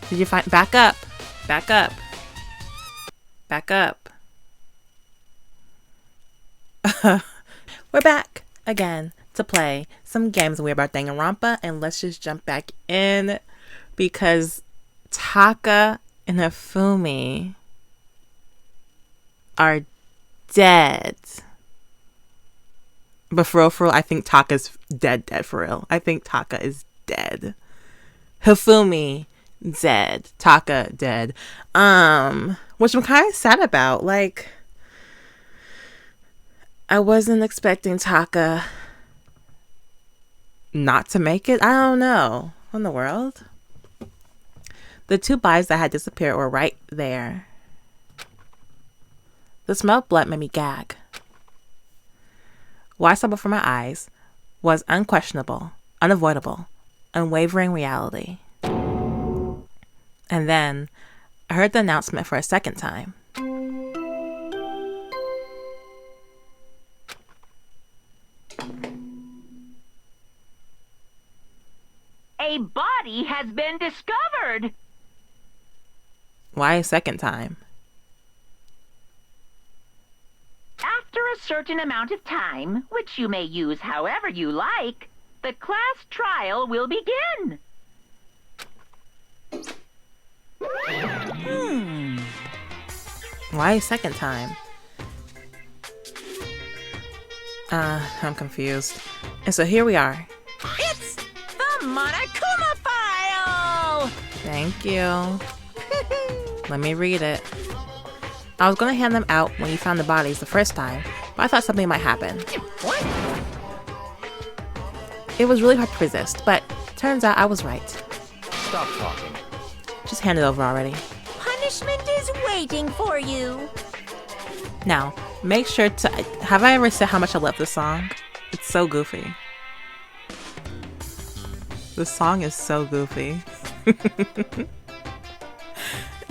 Did you find? Back up. Back up. Back up. We're back again to play some games. We're about Danganronpa, and let's just jump back in because Taka and Hifumi are dead. But for real, I think Taka's dead for real. I think Taka is dead. Hifumi dead. Taka dead. Which I'm kind of sad about. Like, I wasn't expecting Taka not to make it. I don't know. What in the world? The two bodies that had disappeared were right there. The smell of blood made me gag. What I saw before my eyes was unquestionable, unavoidable, unwavering reality. And then I heard the announcement for a second time. A body has been discovered. Why a second time? After a certain amount of time, which you may use however you like, the class trial will begin. Why a second time? I'm confused. And so here we are. It's the Monokuma file! Thank you. Let me read it. I was going to hand them out when you found the bodies the first time, but I thought something might happen. What? It was really hard to resist, but turns out I was right. Stop talking. Just hand it over already. Punishment is waiting for you. Now, make sure to... Have I ever said how much I love this song? It's so goofy. This song is so goofy.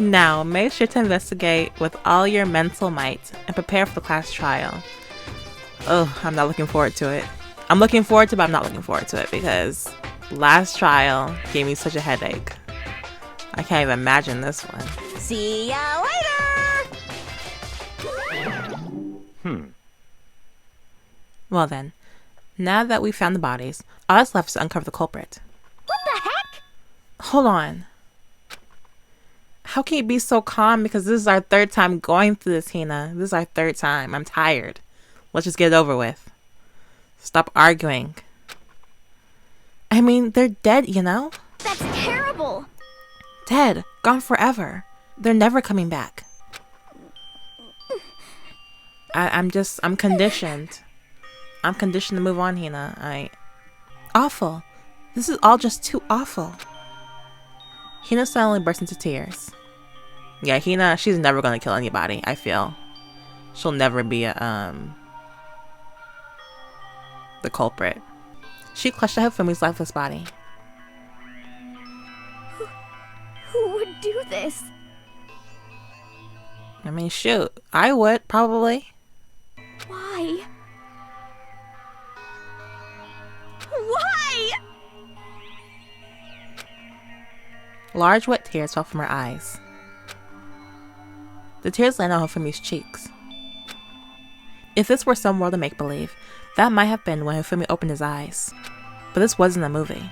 Now, make sure to investigate with all your mental might and prepare for the class trial. Oh, I'm not looking forward to it. I'm looking forward to it, but I'm not looking forward to it because last trial gave me such a headache. I can't even imagine this one. See ya later! Well then, now that we've found the bodies, all that's left is to uncover the culprit. What the heck? Hold on. How can you be so calm? Because this is our third time going through this, Hina. This is our third time. I'm tired. Let's just get it over with. Stop arguing. I mean, they're dead, you know? That's terrible! Dead. Gone forever. They're never coming back. I'm conditioned. I'm conditioned to move on, Hina. Awful. This is all just too awful. Hina suddenly burst into tears. Yeah, Hina, she's never gonna kill anybody, I feel. She'll never be the culprit. She clutched at Hifumi's lifeless body. Who would do this? I mean, shoot. I would, probably. Why? Why? Large wet tears fell from her eyes. The tears landed on Hifumi's cheeks. If this were some world of make-believe, that might have been when Hifumi opened his eyes. But this wasn't a movie.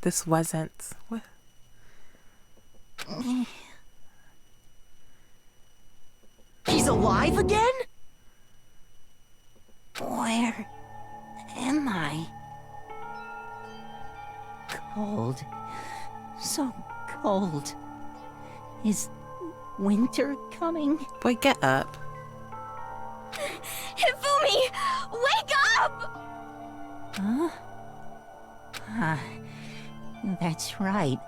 This wasn't... What? He's alive again? Where am I? Cold. So cold. Is winter coming? Boy, get up. Hifumi! Wake up! Huh? That's right.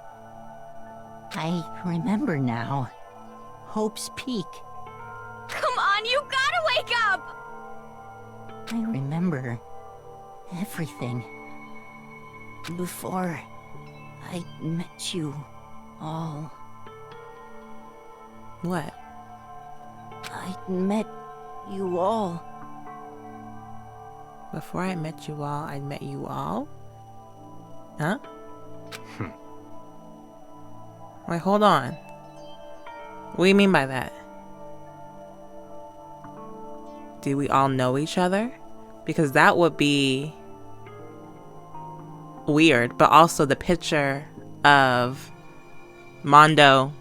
I remember now. Hope's Peak. Come on, you gotta wake up! I remember everything. Before I met you all. What? I met you all. Before I met you all, I met you all? Huh? Wait, hold on. What do you mean by that? Do we all know each other? Because that would be weird. But also the picture of Mondo,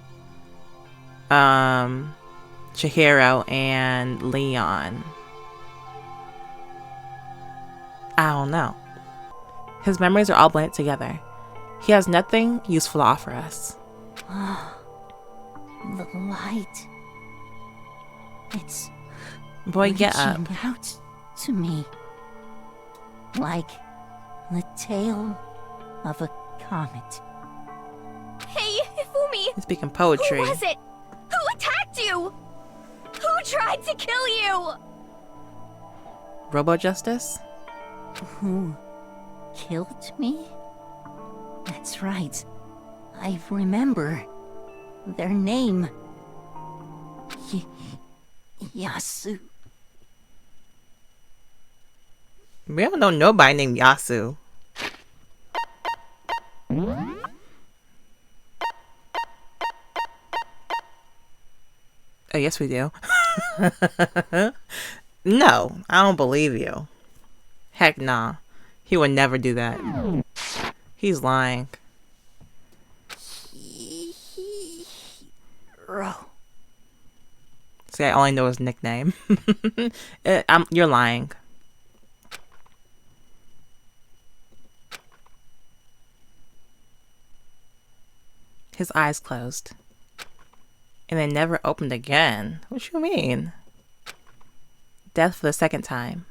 Chihiro, and Leon. I don't know. His memories are all blended together. He has nothing useful to offer us. The light. It's Boy, get up. reaching out to me. Like the tail of a comet. Hey, Hifumi! He's speaking poetry. Who was it? Who attacked you? Who tried to kill you? Robo Justice? Who killed me? That's right. I remember their name. Yasu. We don't know nobody named Yasu. Oh, yes, we do. No, I don't believe you. Heck nah. He would never do that. He's lying. See, I only know his nickname. You're lying. His eyes closed. And they never opened again. What you mean? Death for the second time.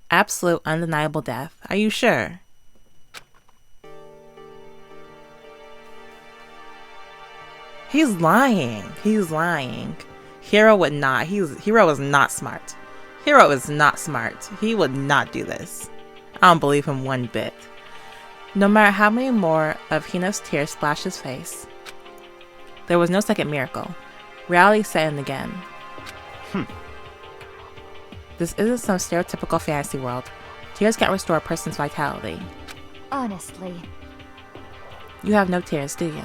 Absolute undeniable death. Are you sure? He's lying. He's lying. Hero would not. Hero is not smart. Hero is not smart. He would not do this. I don't believe him one bit. No matter how many more of Hina's tears splashed his face, there was no second miracle. Reality set in again. This isn't some stereotypical fantasy world. Tears can't restore a person's vitality. Honestly. You have no tears, do you?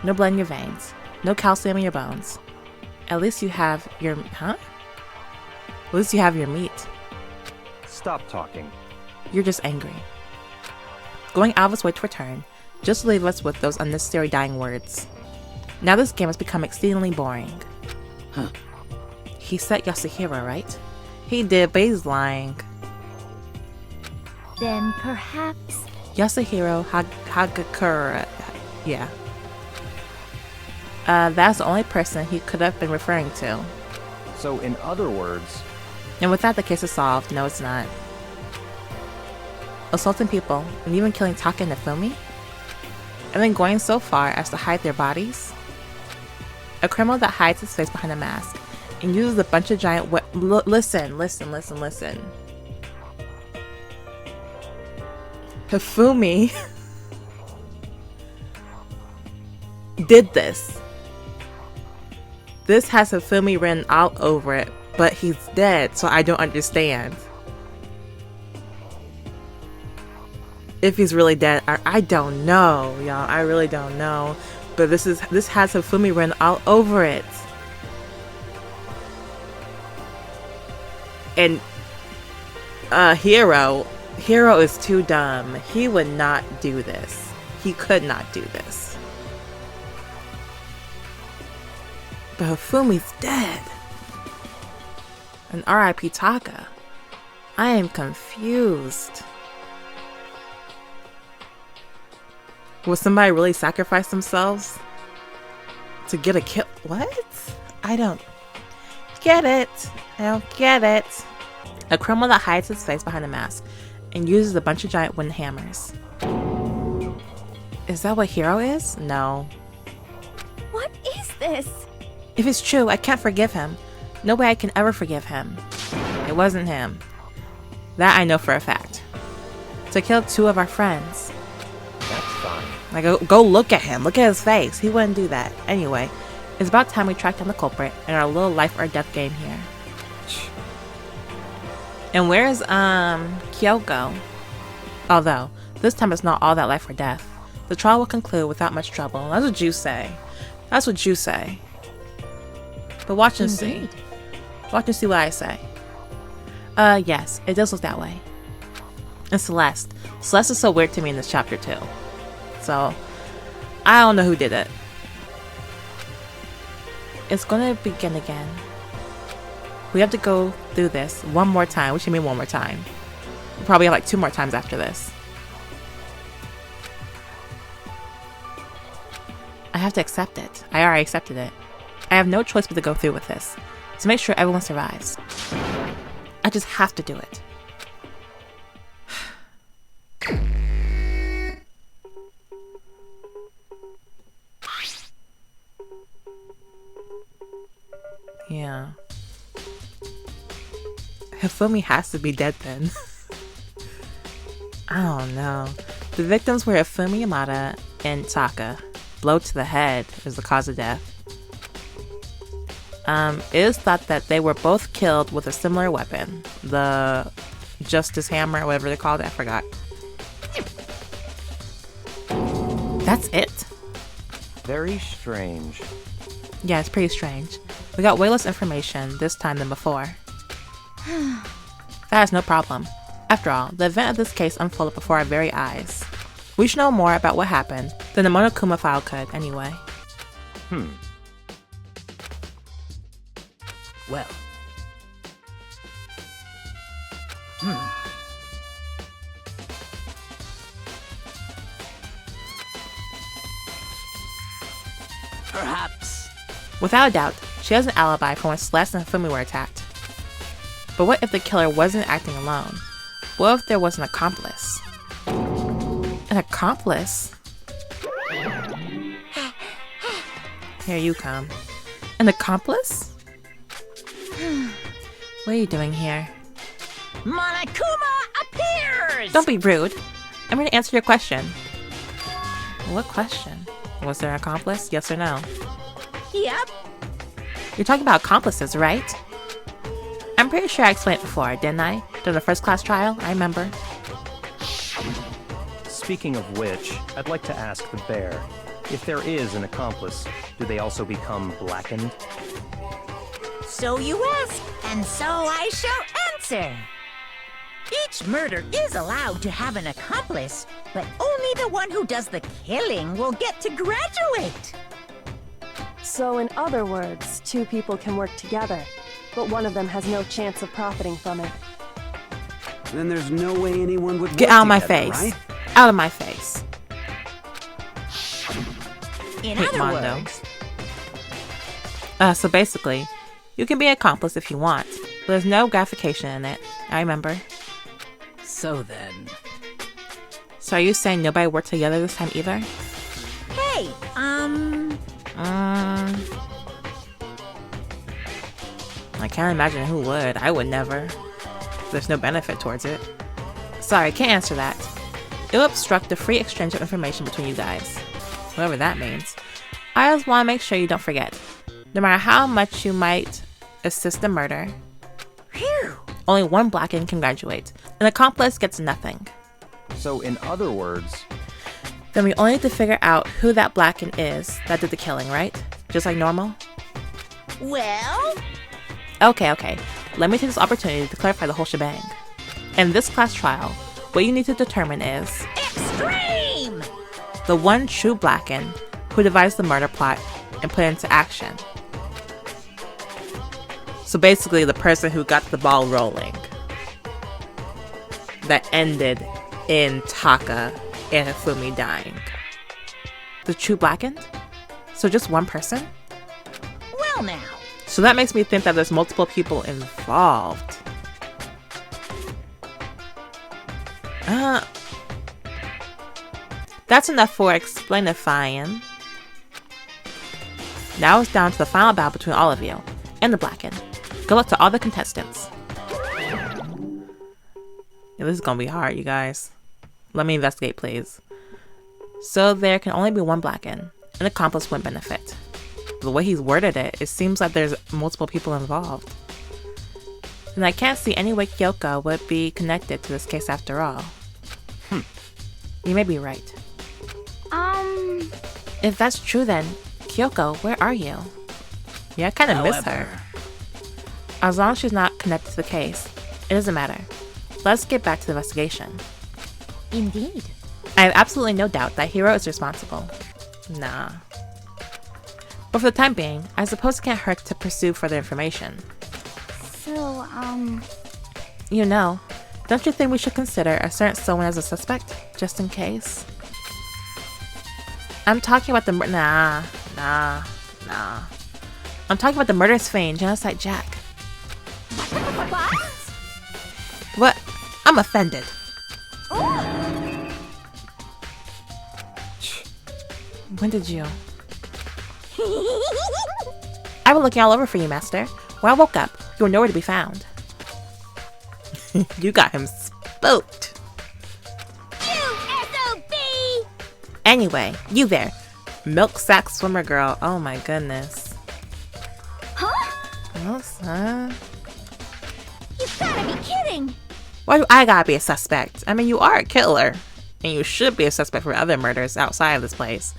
No blood in your veins. No calcium in your bones. At least you have your... Huh? At least you have your meat. Stop talking. You're just angry. Going out of his way to return, just to leave us with those unnecessary dying words. Now this game has become exceedingly boring. He said Yasuhiro, right? He did, but he's lying. Then perhaps... Yasuhiro Hagakura. Yeah. That's the only person he could have been referring to. So in other words... And with that, the case is solved. No, it's not. Assaulting people, and even killing Taka and Hifumi? And then going so far as to hide their bodies? A criminal that hides his face behind a mask and uses a bunch of giant listen. Hifumi did this. This has Hifumi written all over it, but he's dead, so I don't understand. If he's really dead, I don't know, y'all. I really don't know. But this has Hifumi written all over it. And Hero is too dumb. He would not do this. He could not do this. But Hifumi's dead. And R.I.P. Taka. I am confused. Will somebody really sacrifice themselves to get a kill? What? I don't get it. I don't get it. A criminal that hides his face behind a mask and uses a bunch of giant wooden hammers. Is that what Hero is? No. What is this? If it's true, I can't forgive him. No way I can ever forgive him. It wasn't him. That I know for a fact. To kill two of our friends. That's fine. Like, go look at him. Look at his face. He wouldn't do that. Anyway, It's about time we track down the culprit in our little life or death game here. And where's Kyoko? Although, this time it's not all that life or death. The trial will conclude without much trouble. That's what you say. That's what you say. But watch and see. Watch and see what I say. Yes, it does look that way. And Celeste. Celeste is so weird to me in this chapter too. So, I don't know who did it. It's gonna begin again. We have to go through this one more time. What do you mean one more time? We'll probably have like 2 more times after this. I have to accept it. I already accepted it. I have no choice but to go through with this. To make sure everyone survives. I just have to do it. Yeah. Hifumi has to be dead then. I don't know. The victims were Hifumi Yamada and Taka. Blow to the head is the cause of death. It is thought that they were both killed with a similar weapon. The Justice Hammer, whatever they called it, I forgot. That's it? Very strange. Yeah, it's pretty strange. We got way less information this time than before. That is no problem. After all, the event of this case unfolded before our very eyes. We should know more about what happened than the Monokuma file could, anyway. Well. Perhaps. Without a doubt, she has an alibi for when Celeste and Hifumi were attacked. But what if the killer wasn't acting alone? What if there was an accomplice? An accomplice? Here you come. An accomplice? What are you doing here? Monokuma appears! Don't be rude. I'm going to answer your question. What question? Was there an accomplice? Yes or no? Yep. You're talking about accomplices, right? I'm pretty sure I explained it before, didn't I? During the first class trial, I remember. Speaking of which, I'd like to ask the bear, if there is an accomplice, do they also become blackened? So you ask, and so I shall answer. Each murder is allowed to have an accomplice, but only the one who does the killing will get to graduate. So in other words, 2 people can work together, but one of them has no chance of profiting from it. Then there's no way anyone would Get work out of my together, face. right? Out of my face. In Hate other Mondo. words, So basically, you can be an accomplice if you want, but there's no gratification in it. I remember. So then. So are you saying nobody worked together this time either? hey, I can't imagine who would. I would never. There's no benefit towards it. Sorry, can't answer that. It will obstruct the free exchange of information between you guys. Whatever that means. I just want to make sure you don't forget. No matter how much you might assist the murder, phew. only one Blackened can graduate. An accomplice gets nothing. So in other words, Then we only need to figure out who that Blackened is that did the killing, right? Just like normal? Well, Okay. Let me take this opportunity to clarify the whole shebang. In this class trial, what you need to determine is extreme! the one true Blackened who devised the murder plot and put it into action. So basically the person who got the ball rolling. That ended in Taka and Hifumi dying. The true Blackened? So just one person? Well now, So that makes me think that there's multiple people involved. That's enough for explainifying. Now it's down to the final battle between all of you and the Blackened. Good luck to all the contestants. Yeah, this is gonna be hard, you guys. Let me investigate, please. So there can only be one Blackened. An accomplice wouldn't benefit. the way he's worded it, it seems like there's multiple people involved. And I can't see any way Kyoko would be connected to this case after all. You may be right. If that's true then, Kyoko, where are you? Yeah, I kind of miss her. As long as she's not connected to the case, it doesn't matter. Let's get back to the investigation. Indeed. I have absolutely no doubt that Hiro is responsible. Nah. But for the time being, I suppose it can't hurt to pursue further information. So, You know, don't you think we should consider a certain someone as a suspect, just in case? I'm talking about the Nah. I'm talking about the murderous fiend, Genocide Jack. What? I'm offended. When did you? I've been looking all over for you, Master. When I woke up, you were nowhere to be found. You got him spooked. SOB! Anyway, you there. Milk sack swimmer girl. Oh my goodness. Huh? Oh, son. You gotta be kidding! Why do I gotta be a suspect? I mean, you are a killer. And you should be a suspect for other murders outside of this place.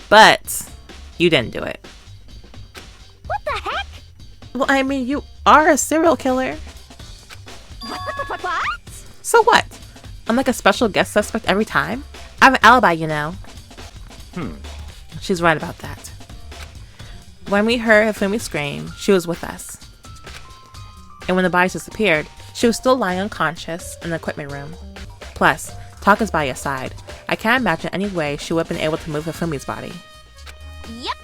But you didn't do it. What the heck? Well, I mean, you are a serial killer. What? So what? I'm like a special guest suspect every time? I have an alibi, you know. She's right about that. When we heard Hifumi scream, she was with us. And when the bodies disappeared, she was still lying unconscious in the equipment room. Plus, Taka's body aside, I can't imagine any way she would have been able to move Hifumi's body. Yep.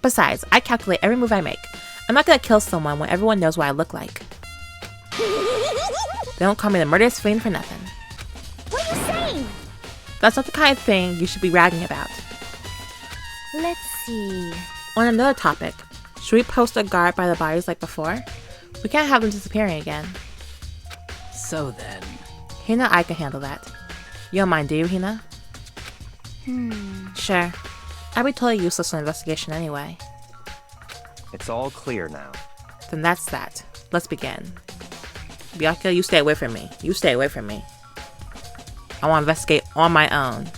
Besides, I calculate every move I make. I'm not gonna kill someone when everyone knows what I look like. They don't call me the murderous fiend for nothing. What are you saying? That's not the kind of thing you should be bragging about. Let's see. On another topic, should we post a guard by the bodies like before? We can't have them disappearing again. So then... Hina, I can handle that. You don't mind, do you, Hina? Sure. I'd be totally useless in an investigation anyway. It's all clear now. Then that's that. Let's begin. Byakuya, you stay away from me. You stay away from me. I want to investigate on my own.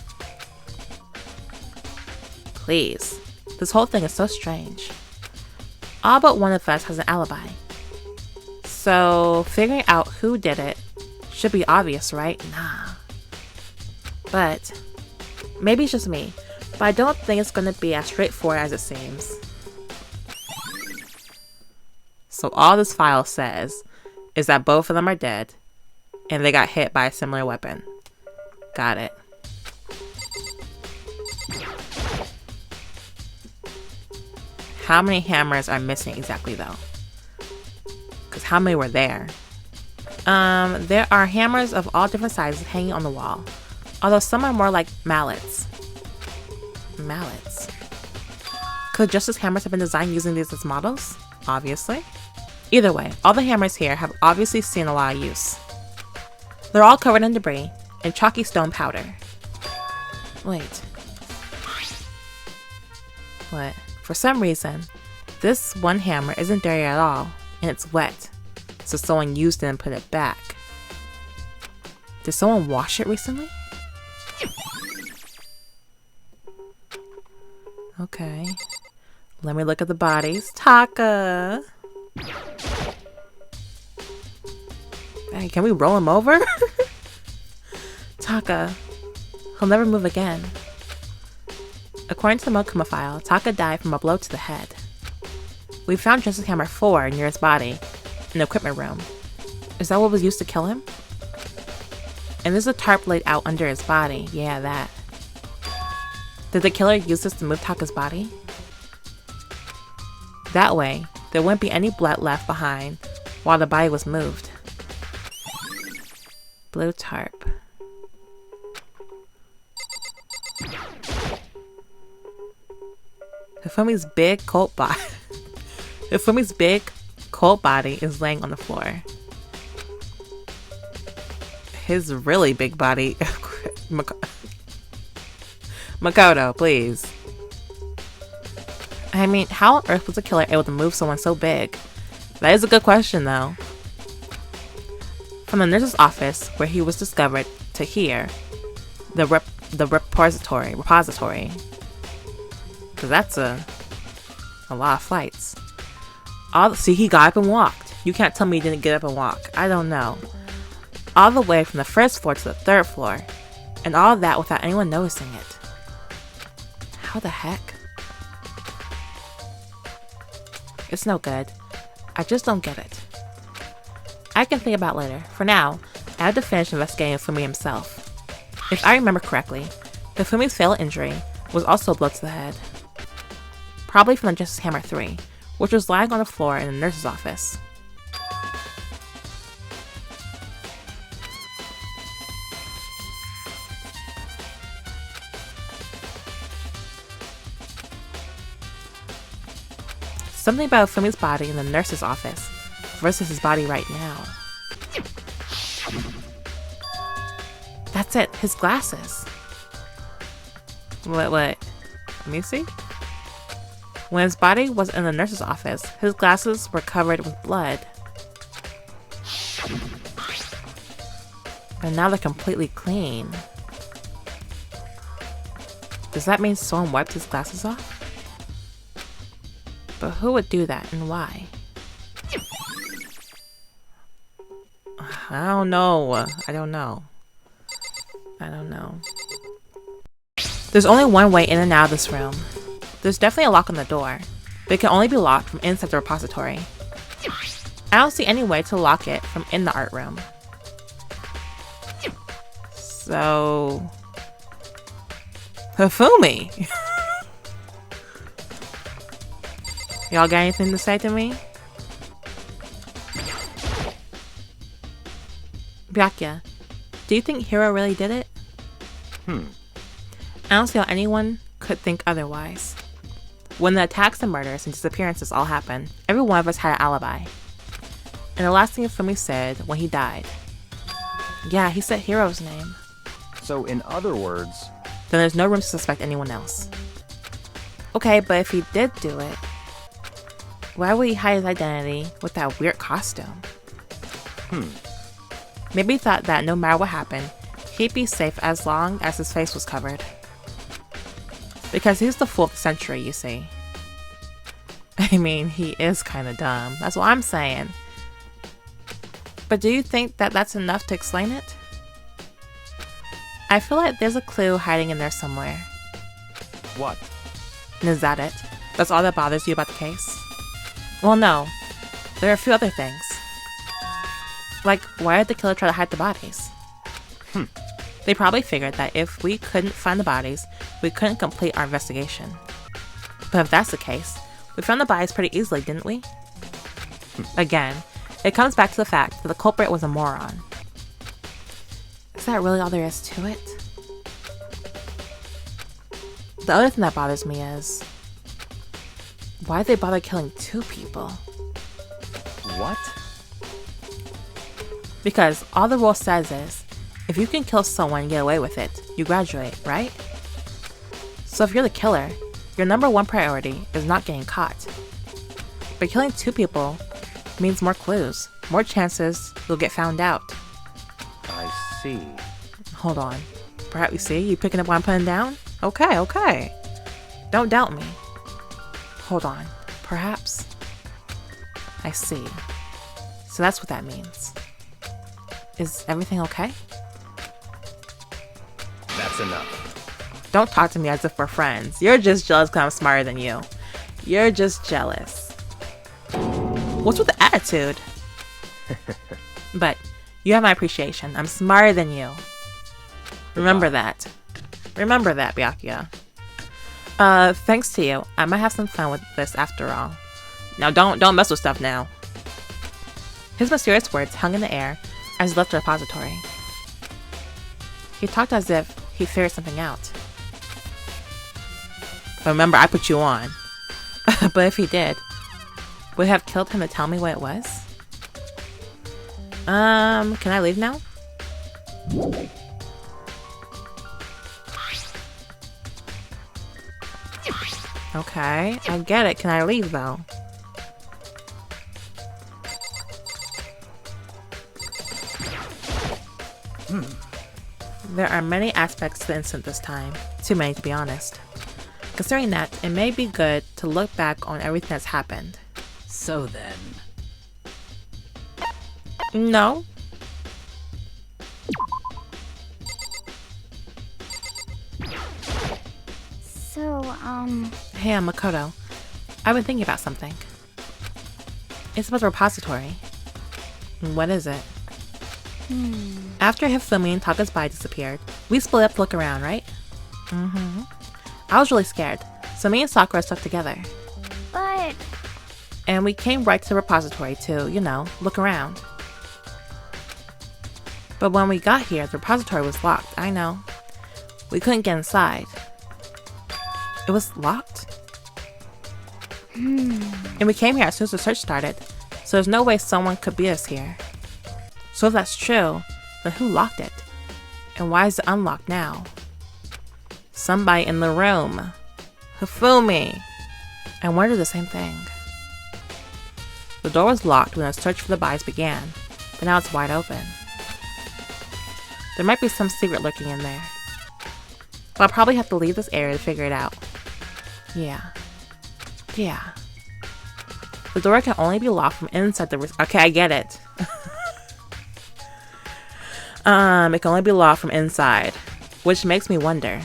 Please. This whole thing is so strange. All but one of us has an alibi. So, figuring out who did it should be obvious, right? Nah. But, maybe it's just me. But I don't think it's going to be as straightforward as it seems. So all this file says is that both of them are dead, and they got hit by a similar weapon. Got it. How many hammers are missing exactly though? Because how many were there? There are hammers of all different sizes hanging on the wall, although some are more like mallets. Mallets. Could Justice hammers have been designed using these as models? Obviously. Either way, all the hammers here have obviously seen a lot of use. They're all covered in debris and chalky stone powder. Wait. What? For some reason, this one hammer isn't dirty at all, and it's wet. So someone used it and put it back. Did someone wash it recently? Okay. Let me look at the bodies. Taka! Hey, can we roll him over? Taka. He'll never move again. According to the Monokuma file, Taka died from a blow to the head. We found Justice Hammer 4 near his body in the equipment room. Is that what was used to kill him? And there's a tarp laid out under his body. Yeah, that. Did the killer use this to move Taka's body? That way, there wouldn't be any blood left behind while the body was moved. Blue tarp. Hifumi's big cold body. Hifumi's big cold body is laying on the floor. His really big body. Makoto, please. I mean, how on earth was a killer able to move someone so big? That is a good question, though. From the nurse's office, where he was discovered, to here, the repository. Because that's a lot of flights. See, he got up and walked. You can't tell me he didn't get up and walk. I don't know. All the way from the first floor to the third floor. And all that without anyone noticing it. How the heck? It's no good. I just don't get it. I can think about it later. For now, I have to finish investigating Fumi himself. If I remember correctly, Fumi's fatal injury was also a blow to the head. Probably from the Justice Hammer 3, which was lying on the floor in the nurse's office. Something about Fumi's body in the nurse's office versus his body right now. That's it, his glasses. What? Let me see. When his body was in the nurse's office, his glasses were covered with blood. And now they're completely clean. Does that mean someone wiped his glasses off? But who would do that and why? I don't know. There's only one way in and out of this room. There's definitely a lock on the door, but it can only be locked from inside the repository. I don't see any way to lock it from in the art room. So... Hifumi! Y'all got anything to say to me? Byakuya, do you think Hiro really did it? I don't see how anyone could think otherwise. When the attacks and murders and disappearances all happened, every one of us had an alibi. And the last thing Fumi said when he died. Yeah, he said Hiro's name. So in other words... Then there's no room to suspect anyone else. Okay, but if he did do it, why would he hide his identity with that weird costume? Maybe he thought that no matter what happened, he'd be safe as long as his face was covered. Because he's the fool of the century, you see. I mean, he is kinda dumb. That's what I'm saying. But do you think that that's enough to explain it? I feel like there's a clue hiding in there somewhere. What? And is that it? That's all that bothers you about the case? Well, no. There are a few other things. Like, why did the killer try to hide the bodies? They probably figured that if we couldn't find the bodies, we couldn't complete our investigation. But if that's the case, we found the bodies pretty easily, didn't we? Again, it comes back to the fact that the culprit was a moron. Is that really all there is to it? The other thing that bothers me is... why'd they bother killing 2 people? What? Because all the rule says is, if you can kill someone and get away with it, you graduate, right? So if you're the killer, your #1 priority is not getting caught. But killing 2 people means more clues, more chances you'll get found out. I see. Hold on. Perhaps you see? You picking up what I'm putting down? Okay. Don't doubt me. Hold on. Perhaps. I see. So that's what that means. Is everything okay? That's enough. Don't talk to me as if we're friends. You're just jealous because I'm smarter than you. You're just jealous. What's with the attitude? But you have my appreciation. I'm smarter than you. Remember that. Remember that, Byakuya. Thanks to you, I might have some fun with this after all. Now don't mess with stuff now. His mysterious words hung in the air as he left the repository. He talked as if he figured something out. But remember, I put you on. But if he did, would it have killed him to tell me what it was? Can I leave now? Okay, I get it. Can I leave though? There are many aspects to the incident this time. Too many, to be honest. Considering that, it may be good to look back on everything that's happened. So then. No. So, Hey, I'm Makoto. I've been thinking about something. It's about the repository. What is it? After Hifumi and Taka's body disappeared, we split up to look around, right? I was really scared, so me and Sakura stuck together. but And we came right to the repository to, you know, look around. But when we got here, the repository was locked, I know. We couldn't get inside. It was locked? And we came here as soon as the search started, so there's no way someone could beat us here. So if that's true, then who locked it? And why is it unlocked now? Somebody in the room. Hifumi. I wondered the same thing. The door was locked when the search for the bodies began, but now it's wide open. There might be some secret lurking in there. But I'll probably have to leave this area to figure it out. Yeah. The door can only be locked from inside the... Okay, I get it. It can only be locked from inside, which makes me wonder.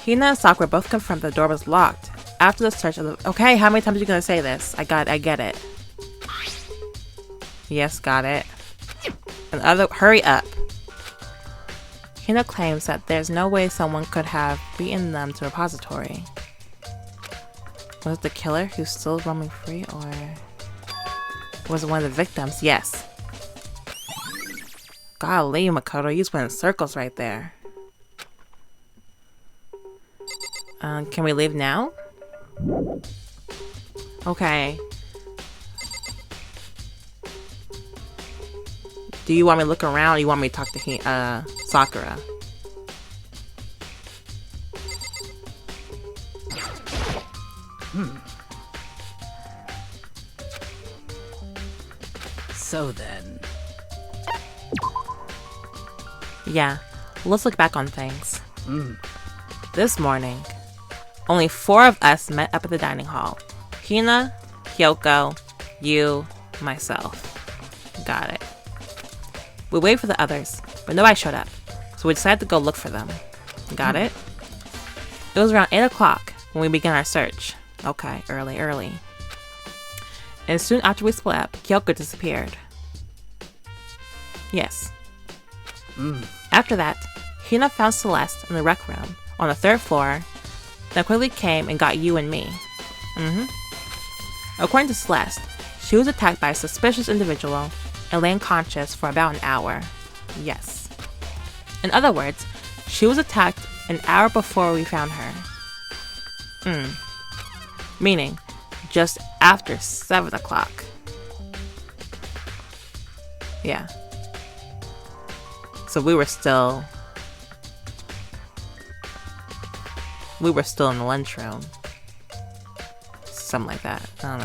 Hina and Sakura both confirmed the door was locked after the search of the... Okay, how many times are you gonna say this? I get it. Yes, got it. Hurry up. Hina claims that there's no way someone could have beaten them to a repository. Was it the killer who's still roaming free, or was it one of the victims? Yes. Golly, Makoto, you just went in circles right there. Can we leave now? Okay. Do you want me to look around, or you want me to talk to Sakura? So then. Yeah, let's look back on things. This morning, only 4 of us met up at the dining hall. Hina, Kyoko, you, myself. Got it. We waited for the others, but nobody showed up, so we decided to go look for them. Got it? It was around 8 o'clock when we began our search. Okay, early. And soon after we split up, Kyoko disappeared. Yes. After that, Hina found Celeste in the rec room on the 3rd floor, then quickly came and got you and me. According to Celeste, she was attacked by a suspicious individual and lay unconscious for about an hour. Yes. In other words, she was attacked an hour before we found her. Meaning, just after 7 o'clock. Yeah. So we were still in the lunchroom. Something like that. I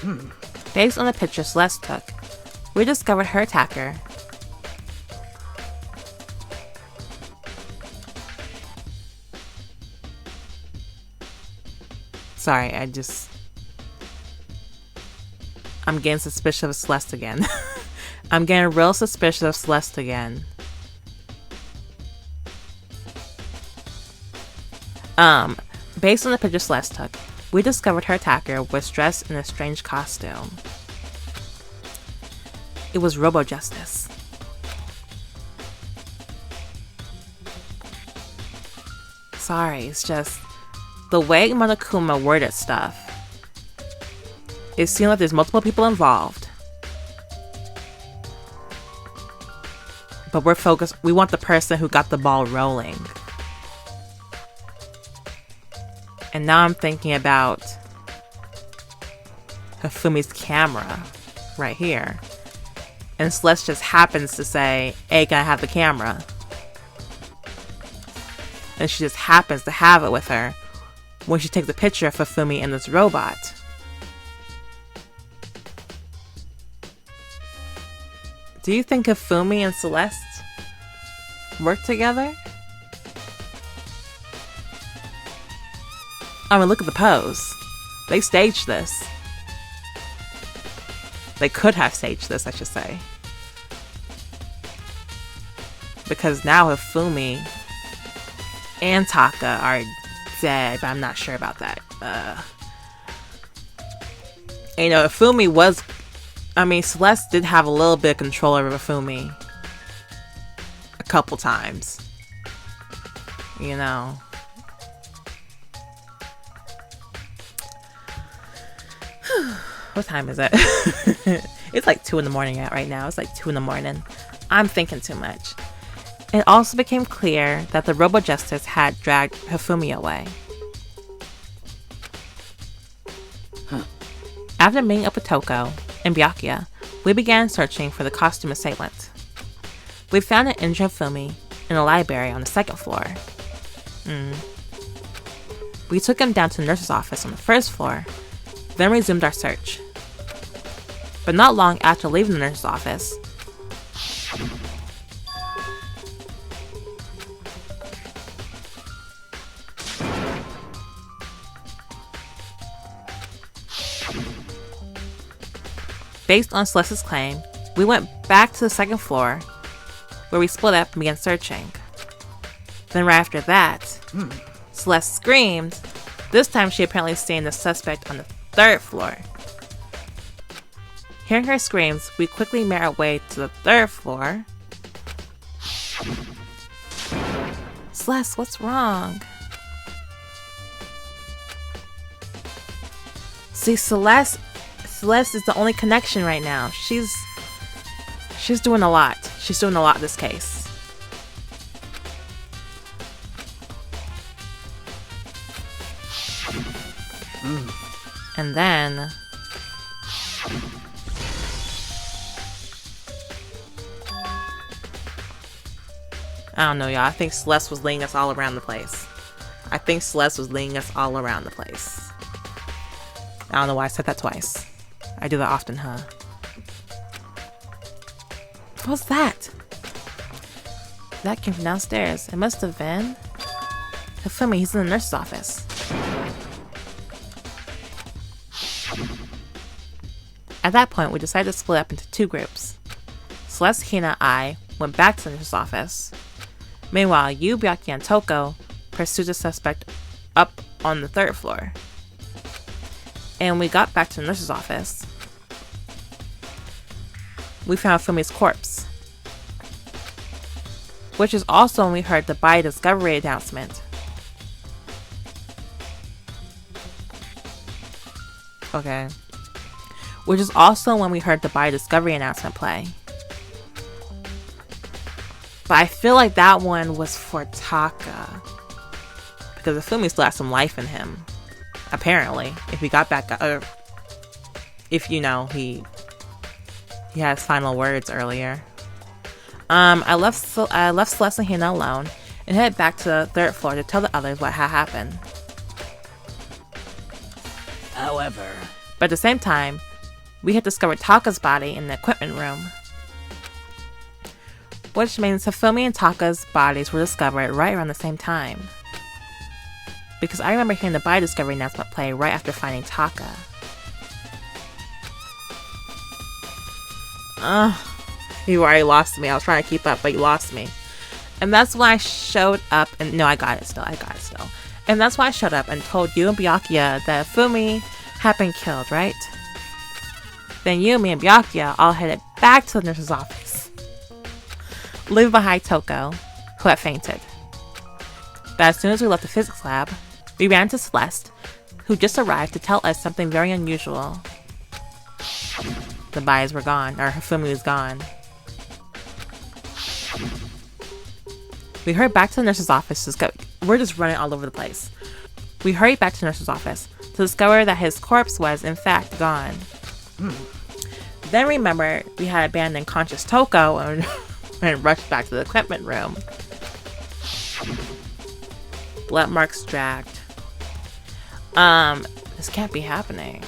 don't know. Based on the picture Celeste took, we discovered her attacker. Sorry, I'm getting suspicious of Celeste again. I'm getting real suspicious of Celeste again. Based on the picture Celeste took, we discovered her attacker was dressed in a strange costume. It was Robo-Justice. Sorry, it's just the way Monokuma worded stuff. It seemed like there's multiple people involved. But we're focused, we want the person who got the ball rolling. And now I'm thinking about Hifumi's camera right here. And Celeste just happens to say, hey, can I have the camera? and she just happens to have it with her when she takes a picture of Hifumi and this robot. Do you think Hifumi and Celeste work together? I mean, look at the pose. They staged this. They could have staged this, I should say. Because now Hifumi and Taka are dead, but I'm not sure about that. You know, Hifumi was... I mean, Celeste did have a little bit of control over Hifumi. A couple times. You know. What time is it? It's like 2 in the morning right now. It's like 2 in the morning. I'm thinking too much. It also became clear that the Robo-Justice had dragged Hifumi away. After meeting up with Toko and Byakuya, we began searching for the costume assailant. We found an injured Hifumi in a library on the 2nd floor. We took him down to the nurse's office on the 1st floor, then resumed our search. But not long after leaving the nurse's office, based on Celeste's claim, we went back to the 2nd floor, where we split up and began searching. Then right after that, Celeste screamed. This time she apparently seen the suspect on the 3rd floor. Hearing her screams, we quickly made our way to the 3rd floor. Celeste, what's wrong? See, Celeste is the only connection right now. She's doing a lot. She's doing a lot in this case. And then I don't know, y'all. I think Celeste was leading us all around the place. I don't know why I said that twice. I do that often, huh? What's that? That came from downstairs. It must have been Hifumi. He's in the nurse's office. At that point, we decided to split up into 2 groups. Celeste, Hina, and I went back to the nurse's office. Meanwhile, you, Byakuya, and Toko pursued the suspect up on the 3rd floor. And we got back to the nurse's office. We found Fumi's corpse, which is also when we heard the body discovery announcement. Okay. Which is also when we heard the body discovery announcement play. But I feel like that one was for Taka, because Hifumi still has some life in him. Apparently, if he got back, if you know, he had his final words earlier. I left Celeste and Hina alone and headed back to the 3rd floor to tell the others what had happened. However, but at the same time, we had discovered Taka's body in the equipment room, which means Hifumi and Taka's bodies were discovered right around the same time. Because I remember hearing the body discovery announcement play right after finding Taka. You already lost me. I was trying to keep up, but you lost me. And that's why I showed up and... No, I got it still. And that's why I showed up and told you and Byakuya that Hifumi had been killed, right? Then you, me, and Byakuya all headed back to the nurse's office, leaving behind Toko, who had fainted. But as soon as we left the physics lab, we ran to Celeste, who just arrived to tell us something very unusual. The bodies were gone, or Hifumi was gone. We hurried back to the nurse's office we're just running all over the place. We hurried back to the nurse's office to discover that his corpse was, in fact, gone. Then remember, we had abandoned conscious Toko and rushed back to the equipment room. Blood marks dragged. This can't be happening.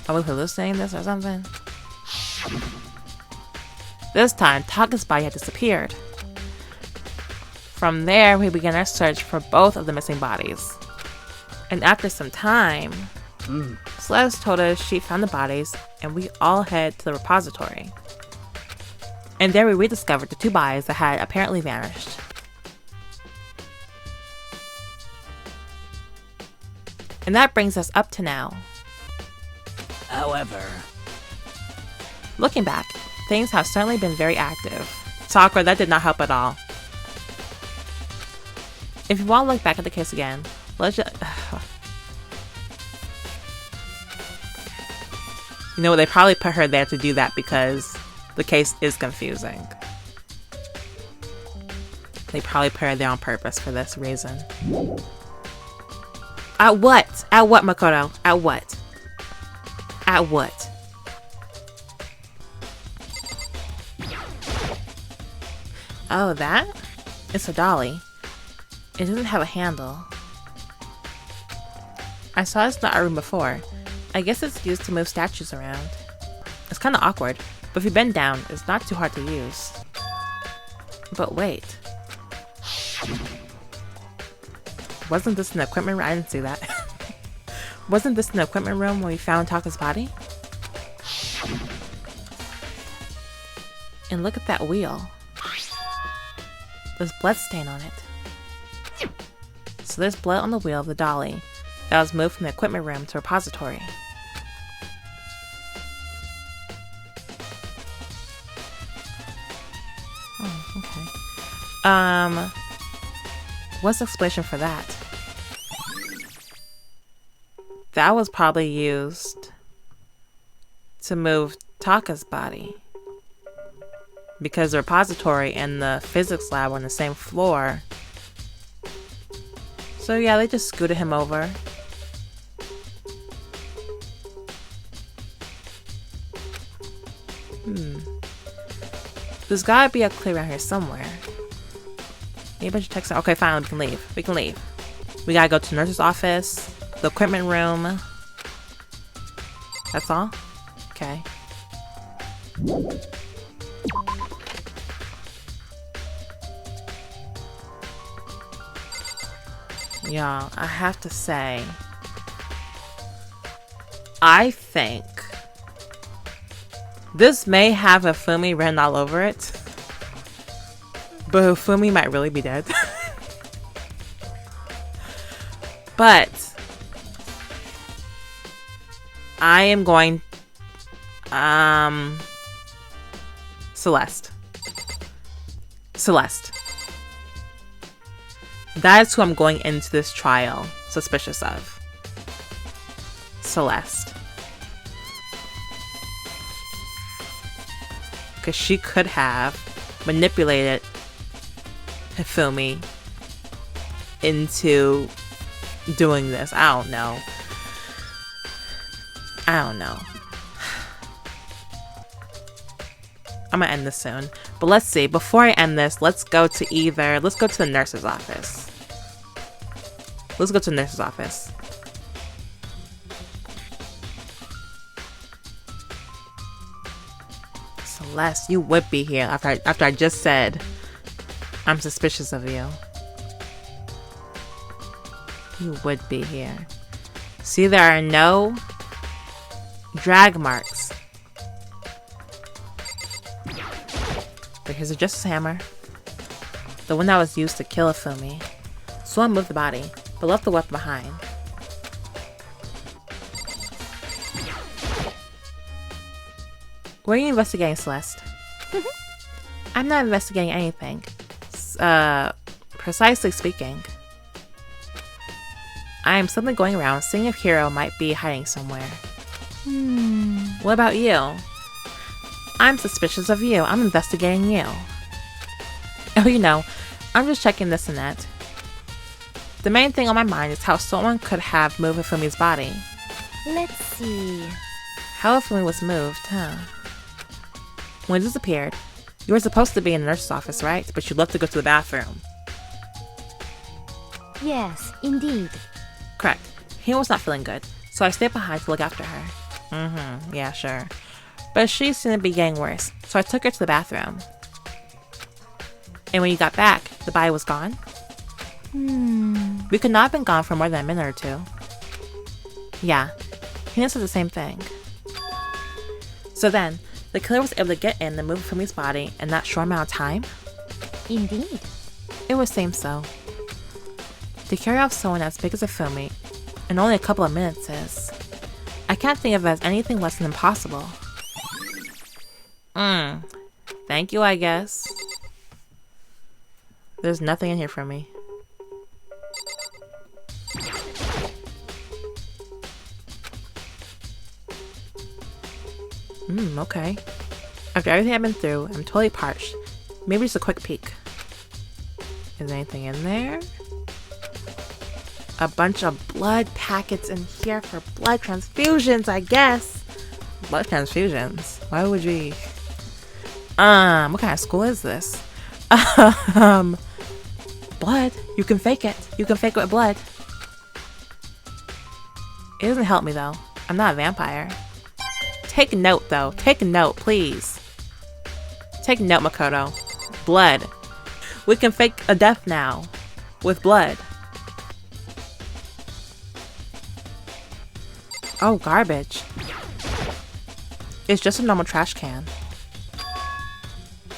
Are we hallucinating this or something? This time, Taka's body had disappeared. From there, we began our search for both of the missing bodies. And after some time, Celeste told us she found the bodies, and we all head to the repository. And there we rediscovered the 2 bodies that had apparently vanished. And that brings us up to now. However, Looking back, things have certainly been very active. Sakura, that did not help at all. If you want to look back at the case again, let's just... You know what, they probably put her there to do that because the case is confusing. They probably put her there on purpose for this reason. At what? At what, Makoto? At what? At what? Oh, that? It's a dolly. It doesn't have a handle. I saw this in the art room before. I guess it's used to move statues around. It's kind of awkward, but if you bend down, it's not too hard to use. But wait. Wasn't this an equipment room? I didn't see that. Wasn't this an equipment room when we found Taka's body? And look at that wheel. There's blood stain on it. So there's blood on the wheel of the dolly that was moved from the equipment room to repository. Oh, okay. What's the explanation for that? That was probably used to move Taka's body. Because the repository and the physics lab were on the same floor. So yeah, they just scooted him over. There's gotta be a clue around here somewhere. Maybe I should text her. Okay, fine, we can leave. We can leave. We gotta go to the nurse's office, the equipment room. That's all? Okay. Y'all, I have to say, I think this may have Hifumi written all over it, but Hifumi might really be dead. But I am going Celeste. That's who I'm going into this trial suspicious of. Celeste. Because she could have manipulated Hifumi into doing this. I don't know. I'm gonna end this soon. But let's see. Before I end this, let's go to the nurse's office. Let's go to the nurse's office. Celeste, you would be here after I just said I'm suspicious of you. You would be here. See, there are no drag marks. But here's a justice hammer. The one that was used to kill Hifumi. Swan moved the body, but left the weapon behind. What are you investigating, Celeste? I'm not investigating anything. Precisely speaking. I am simply going around seeing if Hiro might be hiding somewhere. What about you? I'm suspicious of you. I'm investigating you. Oh, you know, I'm just checking this and that. The main thing on my mind is how someone could have moved Hifumi's body. Let's see. How Hifumi was moved, huh? When it disappeared, you were supposed to be in the nurse's office, right? But you left to go to the bathroom. Yes, indeed. Correct. Hina was not feeling good, so I stayed behind to look after her. Yeah, sure. But she seemed to be getting worse, so I took her to the bathroom. And when you got back, the body was gone? We could not have been gone for more than a minute or two. Yeah, Hina said the same thing. So then, the killer was able to get in and move Fumi's body in that short amount of time? Indeed. It would seem so. To carry off someone as big as a Fumi in only a couple of minutes is... I can't think of it as anything less than impossible. Thank you, I guess. There's nothing in here for me. Okay. After everything I've been through, I'm totally parched. Maybe just a quick peek. Is there anything in there? A bunch of blood packets in here for blood transfusions, I guess. Blood transfusions? Why would we? What kind of school is this? Blood? You can fake it. You can fake it with blood. It doesn't help me though. I'm not a vampire. Take note though. Take note, please. Take note, Makoto. Blood. We can fake a death now. With blood. Oh, garbage. It's just a normal trash can.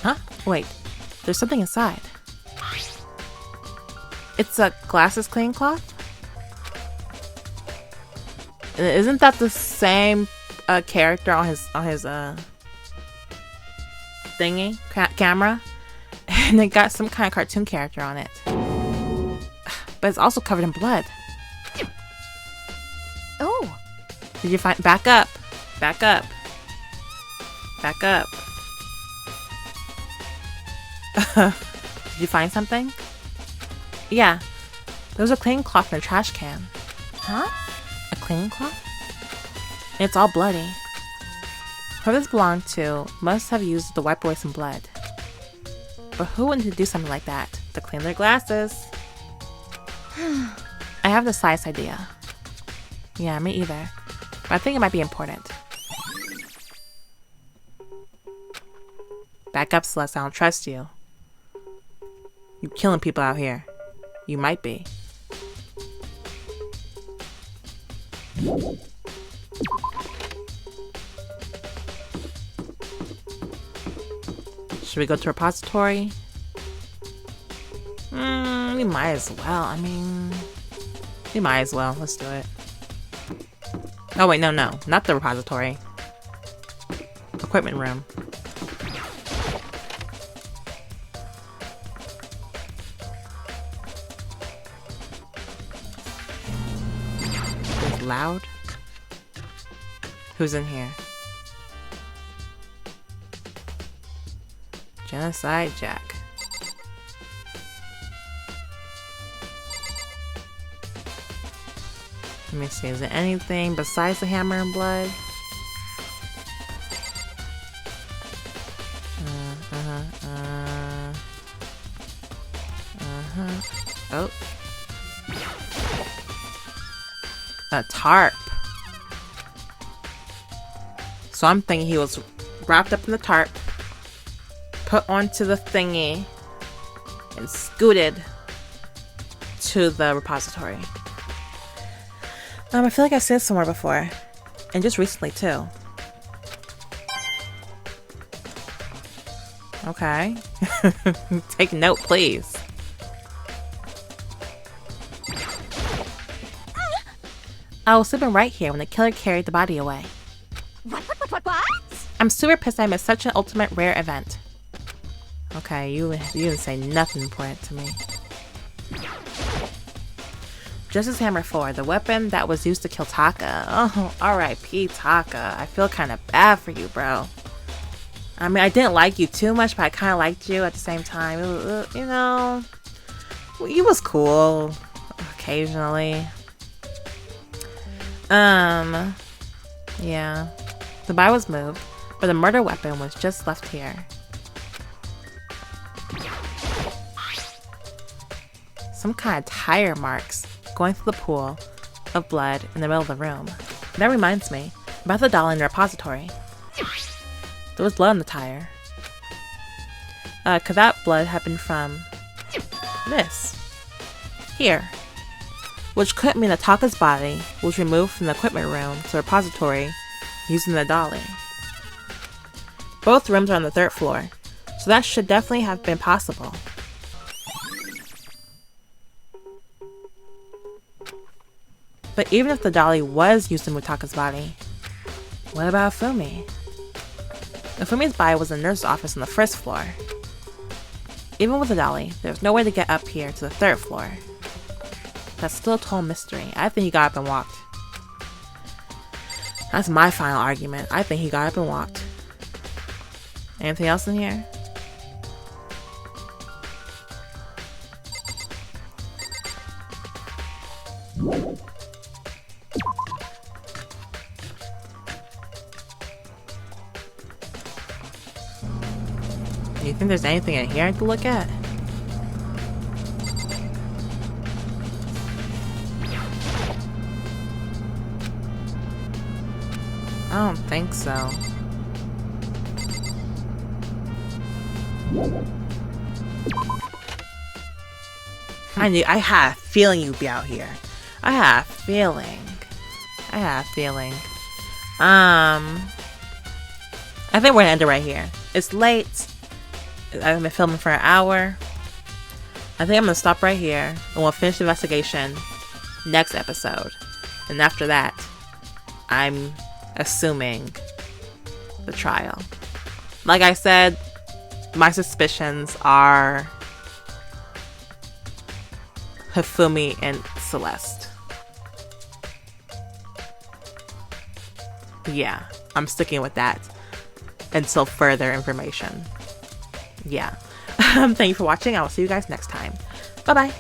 Huh? Wait. There's something inside. It's a glasses cleaning cloth? Isn't that the same character on his thingy camera? And it got some kind of cartoon character on it. But it's also covered in blood. Oh. Did you find? Back up. Back up. Back up. Did you find something? Yeah. There was a cleaning cloth in a trash can. Huh? A cleaning cloth? And it's all bloody. Whoever this belonged to must have used to wipe away some blood. But who wouldn't do something like that? To clean their glasses? I have the slightest idea. Yeah, me either. But I think it might be important. Back up, Celeste. I don't trust you. You're killing people out here. You might be. Should we go to repository? We might as well. I mean, we might as well. Let's do it. Oh wait, no, not the repository. Equipment room. It's loud. Who's in here? Genocide Jack. Let me see, is there anything besides the hammer and blood? Oh. A tarp. So I'm thinking he was wrapped up in the tarp, put onto the thingy, and scooted to the repository. I feel like I've seen it somewhere before, and just recently too. Okay. Take note, please. I was sleeping right here when the killer carried the body away. What? I'm super pissed I missed such an ultimate rare event. Okay, you didn't say nothing important to me. Justice Hammer 4, the weapon that was used to kill Taka. Oh, R.I.P. Taka. I feel kind of bad for you, bro. I mean, I didn't like you too much, but I kind of liked you at the same time. You know, you was cool occasionally. Yeah. The body was moved, but the murder weapon was just left here. some kind of tire marks going through the pool of blood in the middle of the room. That reminds me about the doll in the repository. There was blood on the tire. Could that blood have been from this? Here. Which could mean that Taka's body was removed from the equipment room to the repository using the dolly. Both rooms are on the 3rd floor, so that should definitely have been possible. But even if the dolly was used to move Taka's body, what about Fumi? Fumi's body was in the nurse's office on the 1st floor. Even with the dolly, there's no way to get up here to the 3rd floor. That's still a total mystery. I think he got up and walked. That's my final argument. I think he got up and walked. Anything else in here? Do you think there's anything in here I could look at? I don't think so. I had a feeling you'd be out here. I had a feeling. I think we're gonna end it right here. It's late. I've been filming for an hour. I think I'm gonna stop right here and we'll finish the investigation next episode. And after that, I'm assuming the trial. Like I said, my suspicions are Hifumi and Celeste. Yeah, I'm sticking with that until further information. Yeah. Thank you for watching. I will see you guys next time. Bye bye.